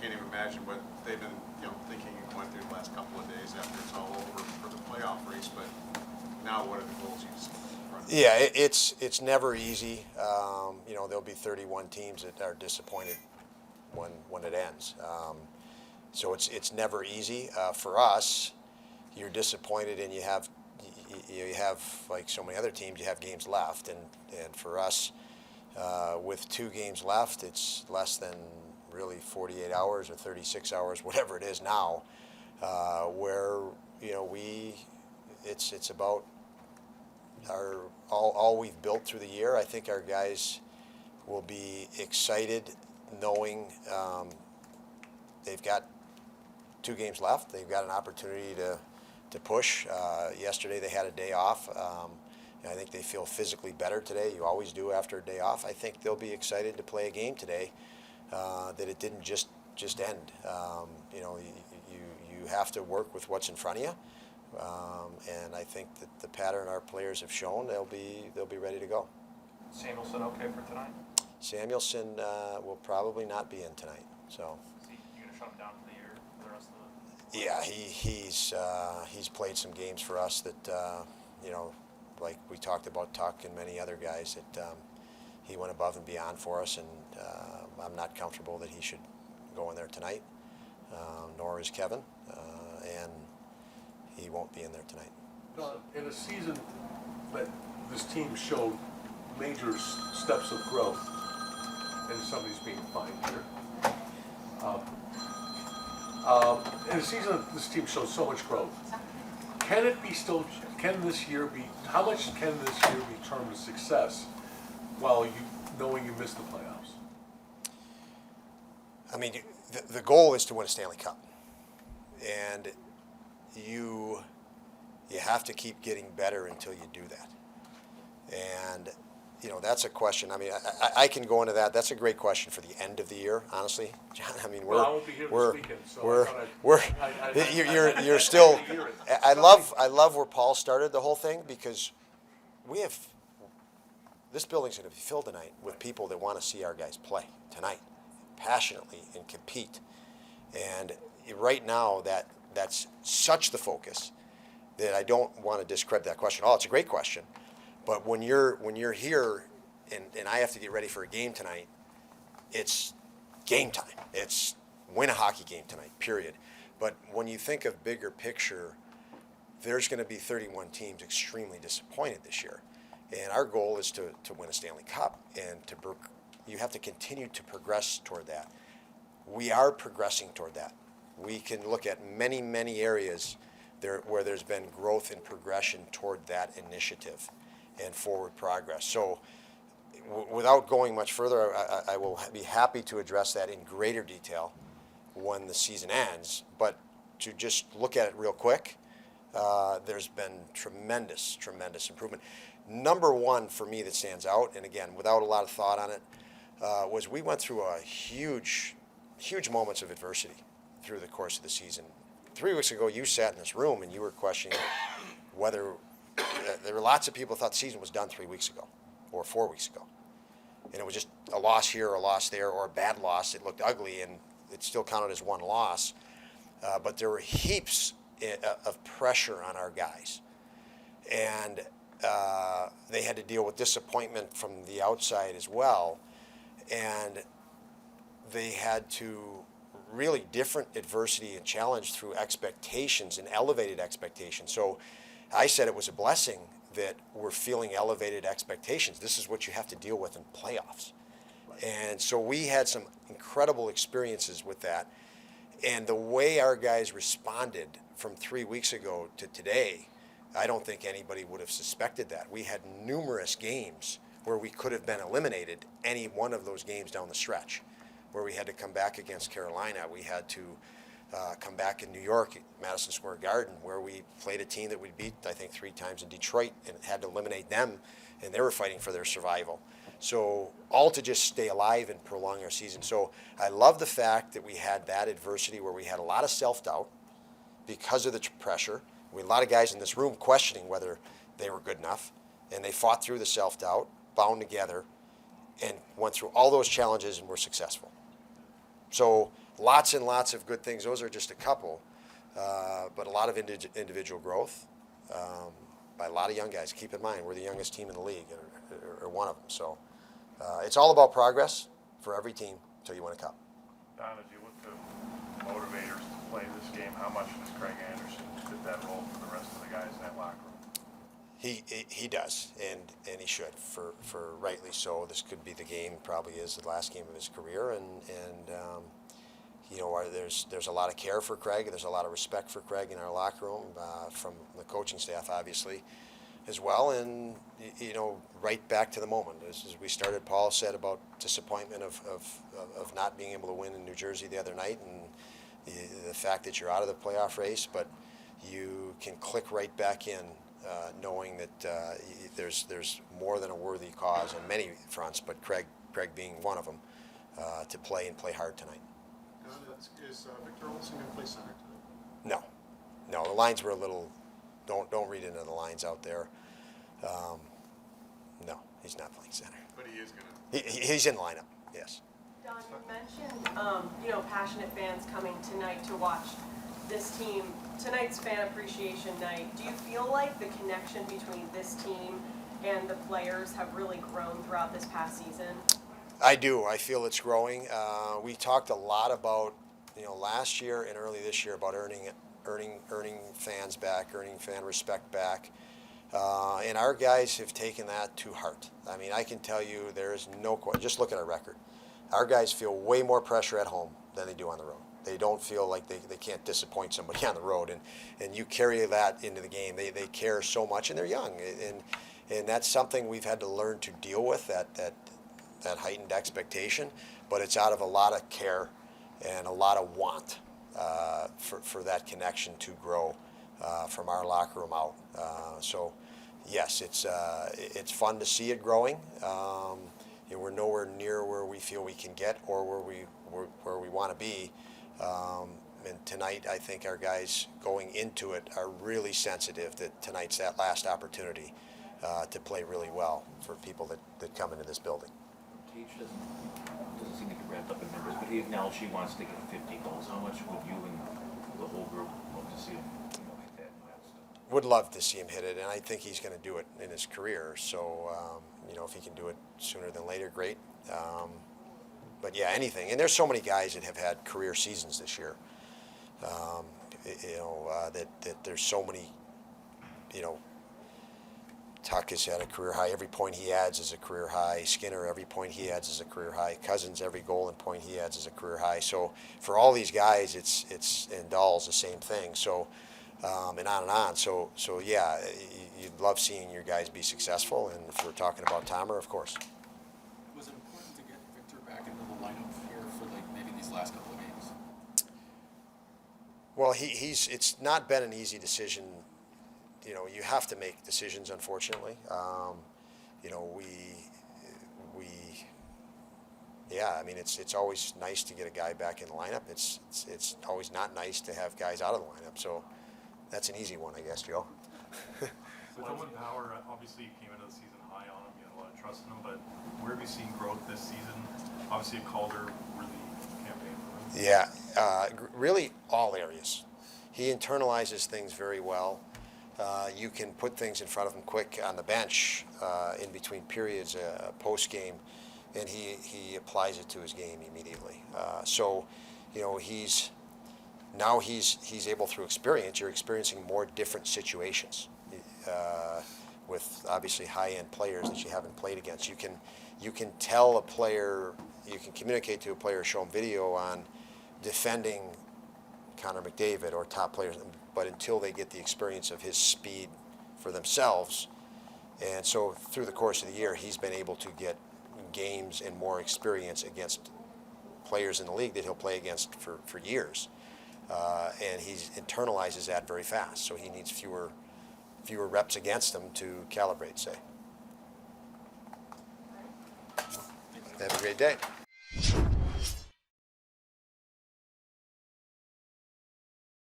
can't even imagine what they've been, thinking and going through the last couple of days after it's all over for the playoff race. But now, what are the goals you see in front of you? Yeah, it's never easy. There'll be 31 teams that are disappointed when it ends. So it's never easy for us. You're disappointed, and you have like so many other teams, you have games left, and for us, with 2 games left, it's less than really 48 hours or 36 hours, whatever it is now, where it's about all we've built through the year. I think our guys will be excited knowing they've got 2 games left. They've got an opportunity to push. Yesterday they had a day off. And I think they feel physically better today. You always do after a day off. I think they'll be excited to play a game today, that it didn't just end. You have to work with what's in front of you. And I think that the pattern our players have shown, they'll be ready to go. Samuelsson okay for tonight? Samuelsson will probably not be in tonight. So. You gonna shut him down for the year for the rest of the? Yeah, he's played some games for us that like we talked about Tuck and many other guys that he went above and beyond for us, and I'm not comfortable that he should go in there tonight. Nor is Kevin, and he won't be in there tonight. In a season that this team showed major steps of growth, and somebody's being fined here. In a season that this team showed so much growth, can this year be, how much can this year be termed a success while knowing you missed the playoffs? I mean, the goal is to win a Stanley Cup, and you have to keep getting better until you do that. And that's a question. I mean, I can go into that. That's a great question for the end of the year, honestly, John. I mean, I won't be here this weekend, so you're still. I love where Paul started the whole thing, because this building's going to be filled tonight with people that want to see our guys play tonight, passionately, and compete. And right now, that's such the focus that I don't want to discredit that question. Oh, it's a great question. But when you're here and I have to get ready for a game tonight, it's game time. It's win a hockey game tonight, period. But when you think of bigger picture, there's going to be 31 teams extremely disappointed this year. And our goal is to win a Stanley Cup, and you have to continue to progress toward that. We are progressing toward that. We can look at many, many areas where there's been growth and progression toward that initiative and forward progress. So without going much further, I will be happy to address that in greater detail when the season ends. But to just look at it real quick, there's been tremendous, tremendous improvement. Number one for me that stands out, and again, without a lot of thought on it, was we went through a huge moments of adversity through the course of the season. 3 weeks ago, you sat in this room and you were questioning whether there were lots of people who thought the season was done 3 weeks ago or 4 weeks ago. And it was just a loss here or a loss there or a bad loss. It looked ugly, and it still counted as one loss. But there were heaps of pressure on our guys. And they had to deal with disappointment from the outside as well. And they had to really different adversity and challenge through expectations and elevated expectations. So I said it was a blessing that we're feeling elevated expectations. This is what you have to deal with in playoffs. Right. And so we had some incredible experiences with that. And the way our guys responded from 3 weeks ago to today, I don't think anybody would have suspected that. We had numerous games where we could have been eliminated, any one of those games down the stretch, where we had to come back against Carolina. We had to come back in New York at Madison Square Garden, where we played a team that we beat, I think, 3 times in Detroit, and had to eliminate them, and they were fighting for their survival. So all to just stay alive and prolong our season. So I love the fact that we had that adversity where we had a lot of self-doubt because of the pressure. We had a lot of guys in this room questioning whether they were good enough, and they fought through the self-doubt, bound together, and went through all those challenges and were successful. So lots and lots of good things. Those are just a couple, but a lot of individual growth by a lot of young guys. Keep in mind, we're the youngest team in the league, or one of them. So it's all about progress for every team until you win a cup. Don, as you look to motivators to play this game, how much does Craig Anderson fit that role for the rest of the guys in that locker room? He does, and he should, for rightly so. This could be the game, probably is the last game of his career, and you know, there's a lot of care for Craig. There's a lot of respect for Craig in our locker room from the coaching staff, obviously, as well. And you know, right back to the moment as we started, Paul said about disappointment of not being able to win in New Jersey the other night, and the fact that you're out of the playoff race, but you can click right back in. Knowing that there's more than a worthy cause on many fronts, but Craig being one of them, to play and play hard tonight. Is Victor Olsen going to play center tonight? No, the lines were a little. Don't read into the lines out there. No, he's not playing center. But he is going to. He's in the lineup. Yes. Don, you mentioned, passionate fans coming tonight to watch this team. Tonight's fan appreciation night. Do you feel like the connection between this team and the players have really grown throughout this past season? I do. I feel it's growing. We talked a lot about, last year and early this year about earning fans back, earning fan respect back. And our guys have taken that to heart. I mean, I can tell you there is no question. Just look at our record. Our guys feel way more pressure at home than they do on the road. They don't feel like they can't disappoint somebody on the road, and you carry that into the game. They care so much, and they're young, and that's something we've had to learn to deal with, that heightened expectation. But it's out of a lot of care and a lot of want for that connection to grow from our locker room out. So yes, it's fun to see it growing. We're nowhere near where we feel we can get or where we want to be. And tonight, I think our guys going into it are really sensitive that tonight's that last opportunity to play really well for people that come into this building. Tage doesn't seem to get wrapped up in numbers, but he acknowledged he wants to get 50 goals. How much would you and the whole group hope to see him hit that milestone? Would love to see him hit it, and I think he's going to do it in his career. So, if he can do it sooner than later, great. But yeah, anything. And there's so many guys that have had career seasons this year. That there's so many. Tuck has had a career high. Every point he adds is a career high. Skinner, every point he adds is a career high. Cousins, every goal and point he adds is a career high. So for all these guys, it's and Dahl's the same thing. So and on and on. So yeah, you'd love seeing your guys be successful. And if we're talking about Tomer, of course. Was it important to get Victor back into the lineup here for maybe these last couple of games? Well, it's not been an easy decision. You have to make decisions, unfortunately. It's always nice to get a guy back in the lineup. It's always not nice to have guys out of the lineup. So that's an easy one, I guess, Joe. With Owen Power, obviously you came into the season high on him, you had a lot of trust in him, but where have you seen growth this season? Obviously a Calder relief campaign for him. Yeah, really all areas. He internalizes things very well. You can put things in front of him quick on the bench in between periods, post-game, and he applies it to his game immediately. He's able through experience. You're experiencing more different situations with obviously high-end players that you haven't played against. You can tell a player, you can communicate to a player, show him video on defending Connor McDavid or top players, but until they get the experience of his speed for themselves. And so through the course of the year, he's been able to get games and more experience against players in the league that he'll play against for years. And he internalizes that very fast, so he needs fewer reps against them to calibrate, say. Have a great day.